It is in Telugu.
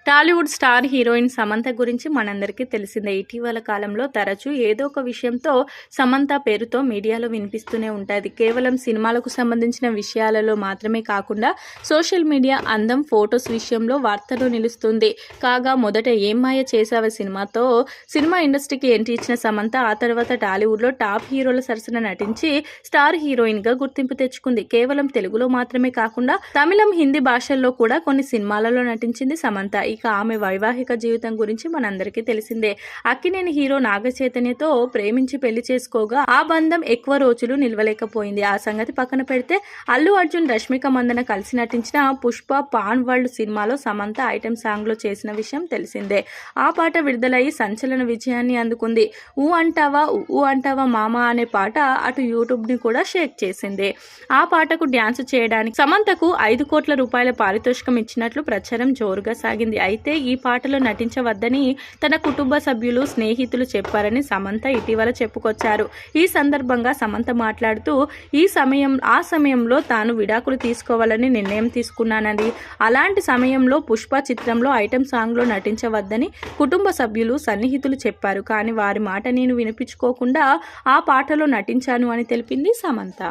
టాలీవుడ్ స్టార్ హీరోయిన్ సమంత గురించి మనందరికీ తెలిసిందే. ఇటీవల కాలంలో తరచూ ఏదో ఒక విషయంతో సమంత పేరుతో మీడియాలో వినిపిస్తూనే ఉంటుంది. కేవలం సినిమాలకు సంబంధించిన విషయాలలో మాత్రమే కాకుండా సోషల్ మీడియా అందం, ఫొటోస్ విషయంలో వార్తలో నిలుస్తుంది. కాగా మొదట ఏం మాయ చేసావే సినిమాతో సినిమా ఇండస్ట్రీకి ఎంట్రీ ఇచ్చిన సమంత ఆ తర్వాత టాలీవుడ్లో టాప్ హీరోల సరసన నటించి స్టార్ హీరోయిన్గా గుర్తింపు తెచ్చుకుంది. కేవలం తెలుగులో మాత్రమే కాకుండా తమిళం, హిందీ భాషల్లో కూడా కొన్ని సినిమాలలో నటించింది సమంత. ఇక ఆమె వైవాహిక జీవితం గురించి మనందరికీ తెలిసిందే. అక్కినేని హీరో నాగ చైతన్యతో ప్రేమించి పెళ్లి చేసుకోగా ఆ బంధం ఎక్కువ రోజులు నిలవలేకపోయింది. ఆ సంగతి పక్కన పెడితే అల్లు అర్జున్, రష్మిక మందన కలిసి నటించిన పుష్ప పాన్ వరల్డ్ సినిమాలో సమంత ఐటెం సాంగ్ లో చేసిన విషయం తెలిసిందే. ఆ పాట విడుదలయ్యి సంచలన విజయాన్ని అందుకుంది. ఊ అంటావా మామ అనే పాట అటు యూట్యూబ్ ని కూడా షేక్ చేసింది. ఆ పాటకు డ్యాన్స్ చేయడానికి సమంతకు 5 కోట్ల రూపాయల పారితోషికం ఇచ్చినట్లు ప్రచారం జోరుగా సాగింది. అయితే ఈ పాటలో నటించవద్దని తన కుటుంబ సభ్యులు, స్నేహితులు చెప్పారని సమంత ఇటీవల చెప్పుకొచ్చారు. ఈ సందర్భంగా సమంత మాట్లాడుతూ ఆ సమయంలో తాను విడాకులు తీసుకోవాలని నిర్ణయం తీసుకున్నానని, అలాంటి సమయంలో పుష్ప చిత్రంలో ఐటెం సాంగ్లో నటించవద్దని కుటుంబ సభ్యులు, సన్నిహితులు చెప్పారు. కానీ వారి మాట నేను వినిపించుకోకుండా ఆ పాటలో నటించాను అని తెలిపింది సమంత.